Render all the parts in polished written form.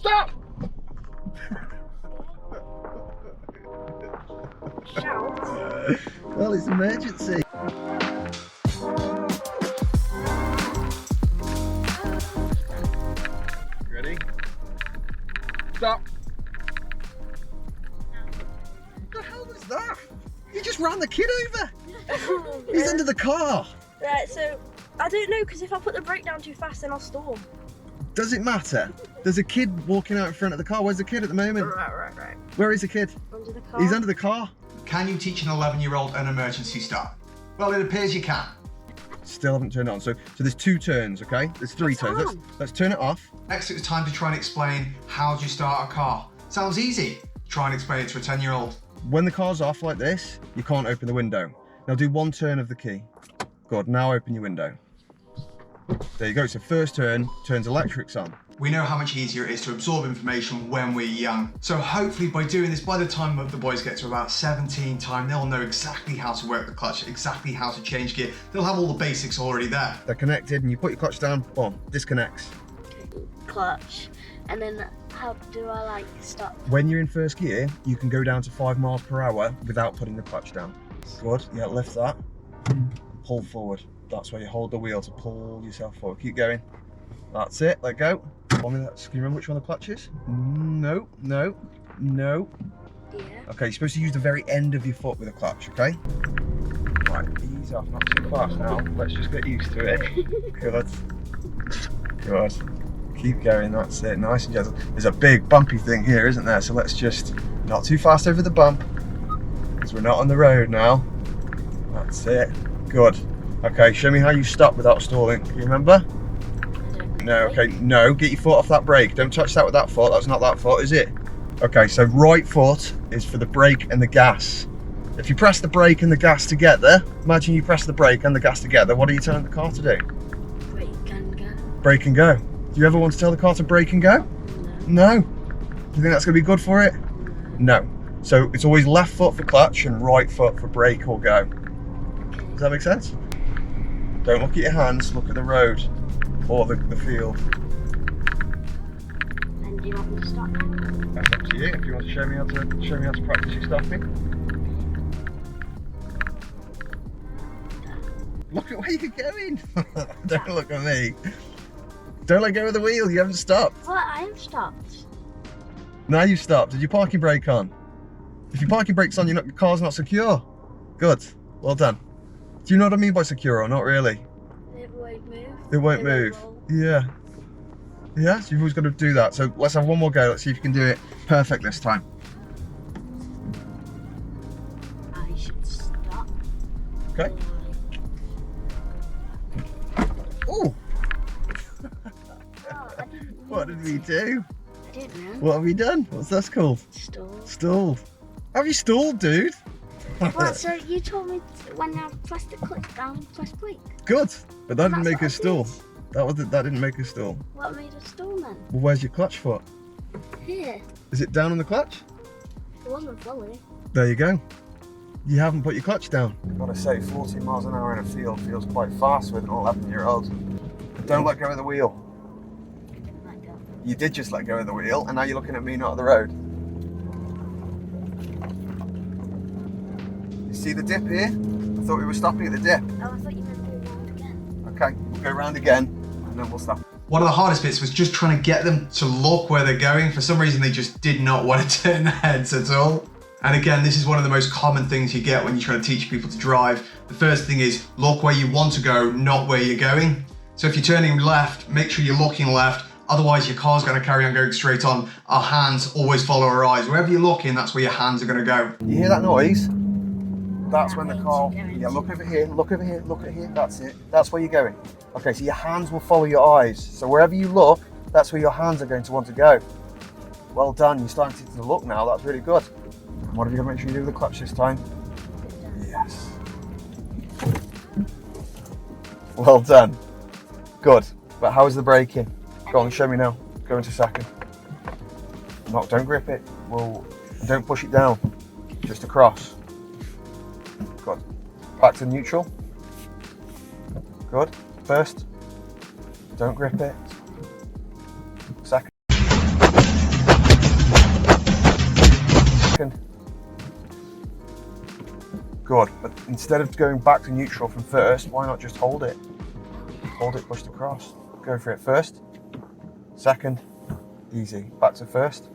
Stop! Shout. Well, it's emergency. Ready? Stop! What the hell was that? You just ran the kid over. He's under the car. Right, so I don't know, because if I put the brake down too fast, then I'll stall. Does it matter? There's a kid walking out in front of the car. Where's the kid at the moment? Right. Where is the kid? Under the car. He's under the car. Can you teach an 11-year-old an emergency start? Well, it appears you can. Still haven't turned it on. So there's 2 turns, okay? There's 3 turns. Let's turn it off. Next, it's time to try and explain how do you start a car. Sounds easy. Try and explain it to a 10-year-old. When the car's off like this, you can't open the window. Now do 1 turn of the key. Good, now open your window. There you go, so first turn, turns electrics on. We know how much easier it is to absorb information when we're young. So hopefully by doing this, by the time the boys get to about 17 time, they'll know exactly how to work the clutch, exactly how to change gear. They'll have all the basics already there. They're connected and you put your clutch down, boom, disconnects. Clutch. And then how do I like stop? When you're in first gear, you can go down to 5 miles per hour without putting the clutch down. Good, yeah, lift that. Pull forward. That's where you hold the wheel to pull yourself forward. Keep going. That's it, let go. Can you remember which one the clutch is? No. Yeah. Okay, you're supposed to use the very end of your foot with a clutch, okay? Right, ease off, not too fast now. Let's just get used to it. Good. Good. Keep going, that's it, nice and gentle. There's a big bumpy thing here, isn't there? So let's just, not too fast over the bump, because we're not on the road now. That's it. Good. Okay, show me how you stop without stalling. Can you remember? No, okay, no, get your foot off that brake. Don't touch that with that foot, that's not that foot, is it? Okay, so right foot is for the brake and the gas. If you press the brake and the gas together, imagine you press the brake and the gas together, what are you telling the car to do? Brake and go. Brake and go. Do you ever want to tell the car to brake and go? No. Do you think that's going to be good for it? No. So it's always left foot for clutch and right foot for brake or go. Does that make sense? Don't look at your hands, look at the road or the field. And do you want me to stop now? That's up to you. If you want to show me how to practice your stopping. Look at where you're going. Don't look at me. Don't let go of the wheel. You haven't stopped. Well, I have stopped. Now you've stopped. Did your parking brake on? If your parking brake's on, your car's not secure. Good. Well done. Do you know what I mean by secure or not really? It won't move. It won't move. Yeah. Yeah, so you've always got to do that. So let's have one more go. Let's see if you can do it perfect this time. I should stop. Okay. Oh! What did we do? I didn't know. What have we done? What's that called? Stall. Stalled. Have you stalled, dude? Well, so you told me when I pressed the click down, press brake. Good, but that didn't That's make what us I stall. did. That didn't make us stall. What made us stall then? Well, where's your clutch foot? Here. Is it down on the clutch? It wasn't fully. There you go. You haven't put your clutch down. I've got to say, 40 miles an hour in a field feels quite fast with an 11-year-old. Don't let go of the wheel. I didn't let go. You did just let go of the wheel, and now you're looking at me, not at the road. You see the dip here? I thought we were stopping at the dip. Oh, I thought you meant to go round again. Okay, we'll go round again, and then we'll stop. One of the hardest bits was just trying to get them to look where they're going. For some reason, they just did not want to turn their heads at all. And again, this is one of the most common things you get when you try to teach people to drive. The first thing is look where you want to go, not where you're going. So if you're turning left, make sure you're looking left. Otherwise, your car's going to carry on going straight on. Our hands always follow our eyes. Wherever you're looking, that's where your hands are going to go. You hear that noise? That's when the car, yeah, look over here, look over here, look at here, that's it. That's where you're going. Okay, so your hands will follow your eyes. So wherever you look, that's where your hands are going to want to go. Well done, you're starting to look now, that's really good. And what have you got to make sure you do with the clutch this time? Yes. Well done. Good. But how is the braking? Go on, show me now. Go into second. No, don't grip it. Well, don't push it down. Just across. Good. Back to neutral. Good. First. Don't grip it. Second. second. Good, but instead of going back to neutral from first, why not just hold it? Hold it pushed across. Go for it first, second, easy. Back to first,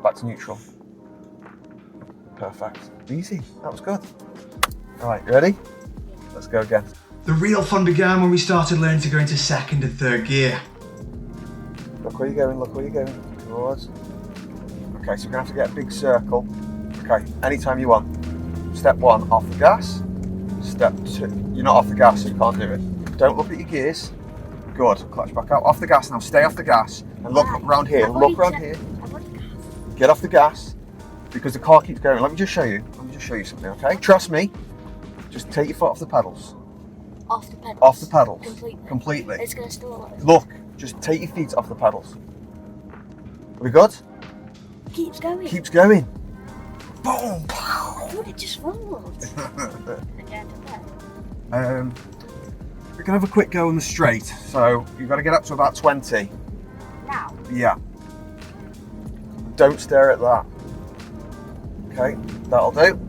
back to neutral. Perfect, easy, that was good. All right, you ready? Let's go again. The real fun began when we started learning to go into second and third gear. Look where you're going, look where you're going. Good. Okay, so you're gonna have to get a big circle. Okay, anytime you want. Step one, off the gas. Step two, you're not off the gas, so you can't do it. Don't look at your gears. Good, clutch back out. Off the gas now, stay off the gas. And look around here, look around here. Get off the gas, because the car keeps going. Let me just show you something, okay? Trust me, just take your foot off the pedals. Off the pedals? Off the pedals. Completely? It's going to still Look, just take your feet off the pedals. Are we good? Keeps going. Keeps going. Boom! I thought it just rolled. We can have a quick go on the straight. So you've got to get up to about 20. Now? Yeah. Don't stare at that. Okay, that'll do.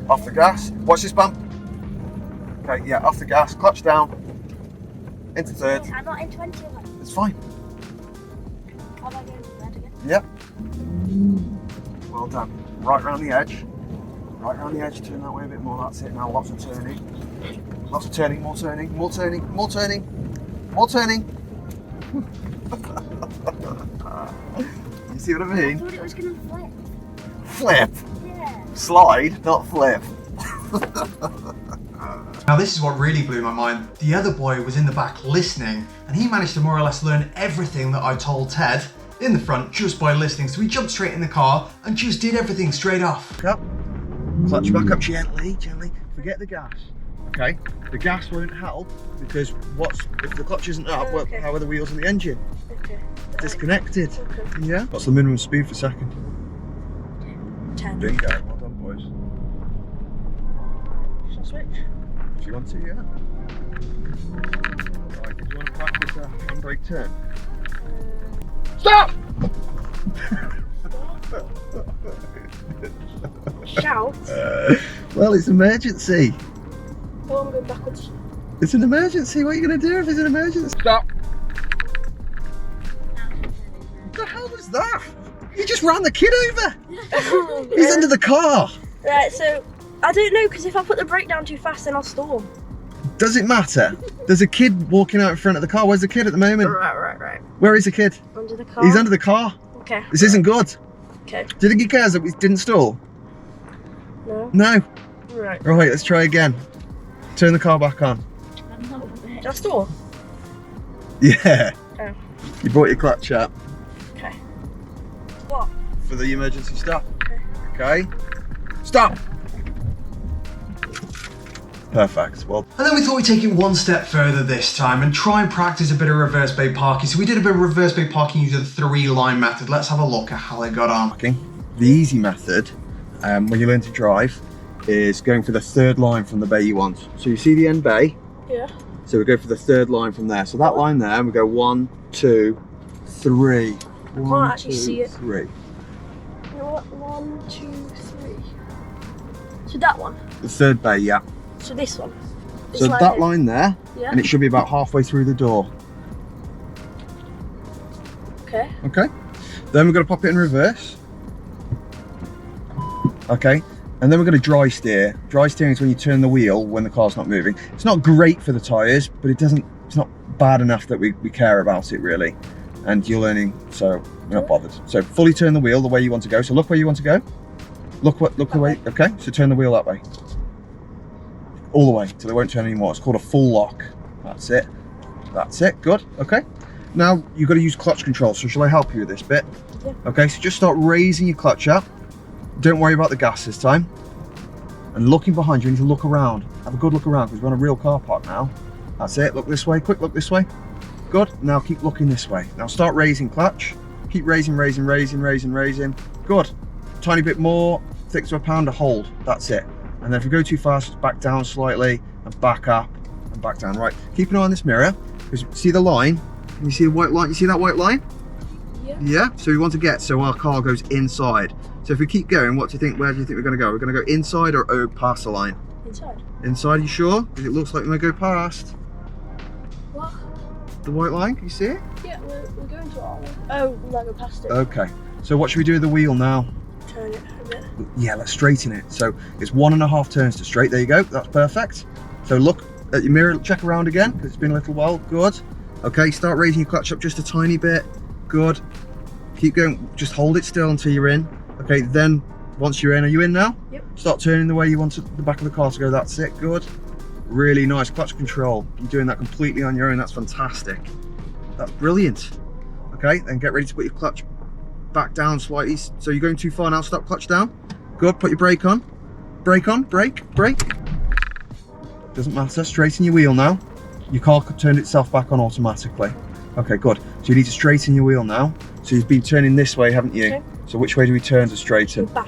Off the gas. Watch this bump. Okay, yeah, off the gas. Clutch down. Into third. I'm not in 20 of them. It's fine. How am I going to that again? Yep. Well done. Right round the edge. Right round the edge. Turn that way a bit more. That's it. Now lots of turning. Lots of turning. More turning. More turning. More turning. More turning. You see what I I mean? thought it was going to flip. Flip. Yeah. Slide, not flip. Now this is what really blew my mind. The other boy was in the back listening, and he managed to more or less learn everything that I told Ted in the front just by listening. So he jumped straight in the car and just did everything straight off. Up. Clutch back up gently, gently. Forget the gas. Okay? The gas won't help because if the clutch isn't up, Okay. how are the wheels and the engine? Okay. Disconnected. Okay. Yeah. What's the minimum speed for second? 10. Bingo. Well done, boys. Shall I switch? If you want to, yeah. Right, did you want to practice a handbrake turn? Stop! Shout? Well, it's emergency. Oh, I'm going backwards. It's an emergency. What are you going to do if it's an emergency? Stop! What the hell was that? You just ran the kid over. He's under the car. Right, so I don't know because if I put the brake down too fast, then I'll stall. Does it matter? There's a kid walking out in front of the car. Where's the kid at the moment? Right. Where is the kid? Under the car. He's under the car. Okay. This isn't good. Okay. Do you think he cares that we didn't stall? No. No. Right. Right, let's try again. Turn the car back on. Did I stall? Yeah. Oh. You brought your clutch up Okay. What? for the emergency stop. Okay. Okay. Stop. Perfect. Well, And then we thought we'd take it one step further this time and try and practice a bit of reverse bay parking. So we did a bit of reverse bay parking using the 3-line method. Let's have a look at how they got on. the easy method when you learn to drive is going for the third line from the bay you want. So you see the end bay? Yeah. So we go for the third line from there. So that line there, and we go 1, 2, 3. I can't actually see it. 3. You know what? 1, 2, 3. So that one. The third bay, yeah. So this one. This So that here. line there, Yeah. and it should be about halfway through the door. Okay. Okay. Then we're going to pop it in reverse. Okay. And then we're going to dry steer. Dry steering is when you turn the wheel when the car's not moving. It's not great for the tyres, but it's not bad enough that we care about it really. And you're learning, so we're not bothered. So fully turn the wheel the way you want to go. So look where you want to go. Look the way, okay? So turn the wheel that way. All the way till it won't turn anymore. It's called a full lock. That's it. That's it. Good. Okay. Now you've got to use clutch control. So shall I help you with this bit? Yeah. Okay. So just start raising your clutch up. Don't worry about the gas this time. And looking behind you, you need to look around. Have a good look around because we're on a real car park now. That's it. Look this way. Quick look this way. Good. Now keep looking this way. Now start raising clutch. Keep raising. Good. Tiny bit more. 6 to a pound to hold. That's it. And then if you go too fast, back down slightly and back up and back down. Right. Keep an eye on this mirror because see the line. Can you see the white line? You see that white line? Yeah. Yeah, so we want to get so our car goes inside. So if we keep going, what do you think? Where do you think we're going to go? We're going to go inside or past the line? Inside. Inside, you sure? Because it looks like we might go past. What? The white line, can you see it? Yeah, we're going to our. Oh, we might go past it. Okay, so what should we do with the wheel now? Turn it a bit. Yeah, let's straighten it. So it's 1.5 turns to straight. There you go, that's perfect. So look at your mirror, check around again, because it's been a little while. Good. Okay, start raising your clutch up just a tiny bit. Good. Keep going, just hold it still until you're in. Okay, then once you're in, are you in now? Yep. Start turning the way you want the back of the car to go, that's it, good. Really nice clutch control. You're doing that completely on your own, that's fantastic. That's brilliant. Okay, then get ready to put your clutch back down slightly. So you're going too far now, stop clutch down. Good, put your brake on. Brake on, brake. Doesn't matter, straighten your wheel now. Your car turned itself back on automatically. Okay, good. So you need to straighten your wheel now. So you've been turning this way, haven't you? Okay. So which way do we turn to straighten? Back.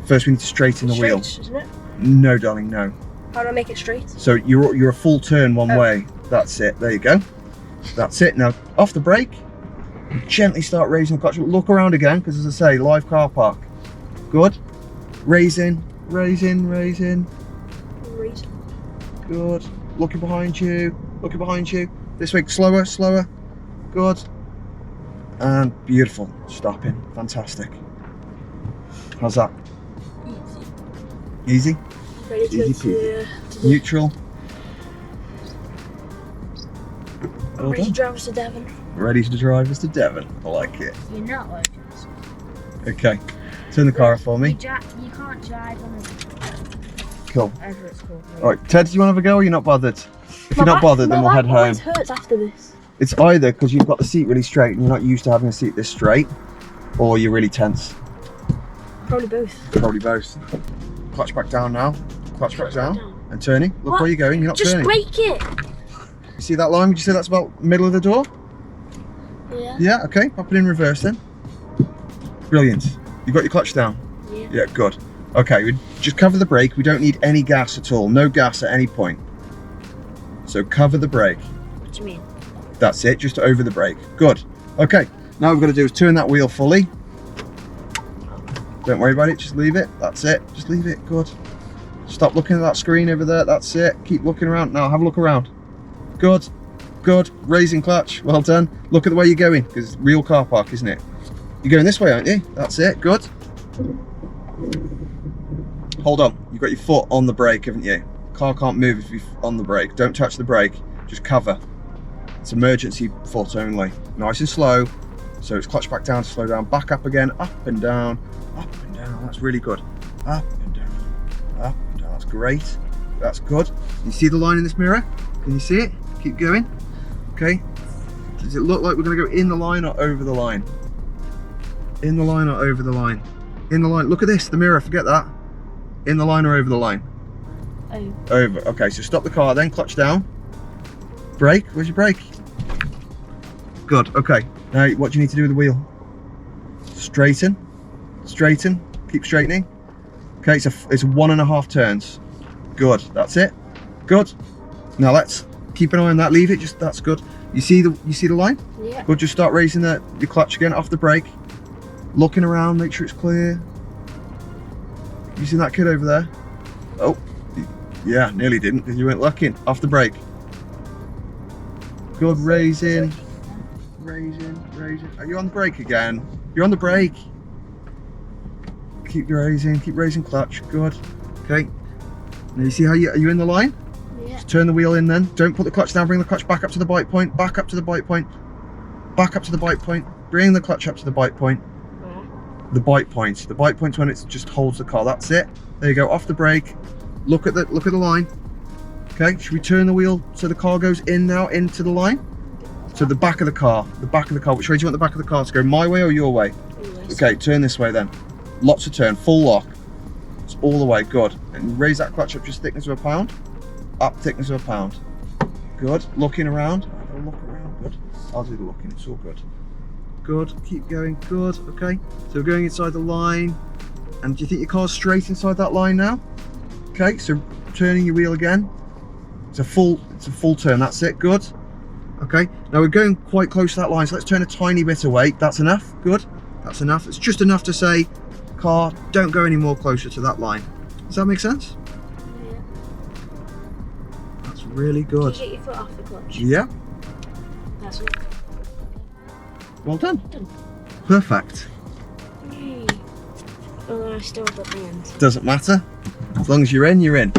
First we need to straighten the wheel. Straight, isn't it? No, darling, no. How do I make it straight? So you're a full turn one way. That's it, there you go. That's it. Now, off the brake, gently start raising the clutch. Look around again, because as I say, live car park. Good. Raising. Good. Looking behind you. This way, slower. Good. And beautiful. Stopping. Fantastic. How's that? Easy? Ready to Easy go to the Neutral. Well ready to done. drive us to Devon. Ready to drive us to Devon. I like it. You're not like us. Okay. Turn the car off for me. You can't drive on a... Cool. Whatever it's called. Alright, Ted, do you want to have a go or are you not bothered? If you're not bothered, then we'll head home. My back always hurts after this. It's either because you've got the seat really straight and you're not used to having a seat this straight, or you're really tense. Probably both. Probably both. Clutch back down now. Clutch back down. And turning. Look What? where you're going. You're not Just turning. break it. You see that line? Would you say that's about middle of the door? Yeah. Yeah, okay. Pop it in reverse then. Brilliant. You got your clutch down? Yeah. Yeah, good. Okay, we just cover the brake. We don't need any gas at all. No gas at any point. So cover the brake. What do you mean? That's it, just over the brake. Good. Okay, now what we've got to do is turn that wheel fully. Don't worry about it, just leave it. That's it, just leave it. Good. Stop looking at that screen over there. That's it. Keep looking around. Now have a look around. Good. Good. Raising clutch. Well done. Look at the way you're going, because it's real car park, isn't it? You're going this way, aren't you? That's it. Good. Hold on. You've got your foot on the brake, haven't you? Car can't move if you're on the brake. Don't touch the brake. Just cover. It's emergency foot only. Nice and slow. So it's clutch back down to slow down. Back up again. Up and down. Up and down. That's really good. Up and down. Up and down. That's great. That's good. You see the line in this mirror? Can you see it? Keep going. Okay. Does it look like we're going to go in the line or over the line? In the line or over the line? In the line. Look at this. The mirror. Forget that. In the line or over the line? Over. Okay, so stop the car then. Clutch down. Brake. Where's your brake? Good. Okay. Now what do you need to do with the wheel? Straighten. Straighten. Keep straightening. Okay, it's 1.5 turns. Good. That's it. Good. Now let's keep an eye on that. Leave it. Just that's good. You see the line? Yeah. Good. Just start raising your clutch again off the brake. Looking around. Make sure it's clear. You see that kid over there? Oh. Yeah, nearly didn't because you weren't looking. Off the brake. Good. Raising. Are you on the brake again? You're on the brake. Keep raising clutch. Good. Okay. Now you see how are you in the line? Yeah. Just turn the wheel in then. Don't put the clutch down, bring the clutch back up to the bite point. Back up to the bite point. Back up to the bite point. Bring the clutch up to the bite point. The bite point. The bite point's when it just holds the car. That's it. There you go. Off the brake. Look at the line. Okay. Should we turn the wheel so the car goes in now into the line? So the back of the car. The back of the car. Which way do you want the back of the car to go? My way or your way? Okay. Turn this way then. Lots of turn. Full lock. It's all the way. Good. And raise that clutch up just thickness of a pound. Up thickness of a pound. Good. Looking around. Have a look around. Good. I'll do the looking. It's all good. Good. Keep going. Good. Okay. So we're going inside the line. And do you think your car's straight inside that line now? Okay. So turning your wheel again. It's a full turn. That's it. Good. Okay, now we're going quite close to that line, so let's turn a tiny bit away. That's enough, good. That's enough. It's just enough to say, car, don't go any more closer to that line. Does that make sense? Yeah. That's really good. Did you get your foot off the clutch? Yeah, That's it. well done. Done. Perfect. Yay. Although I still got the end. Doesn't matter. As long as you're in, you're in.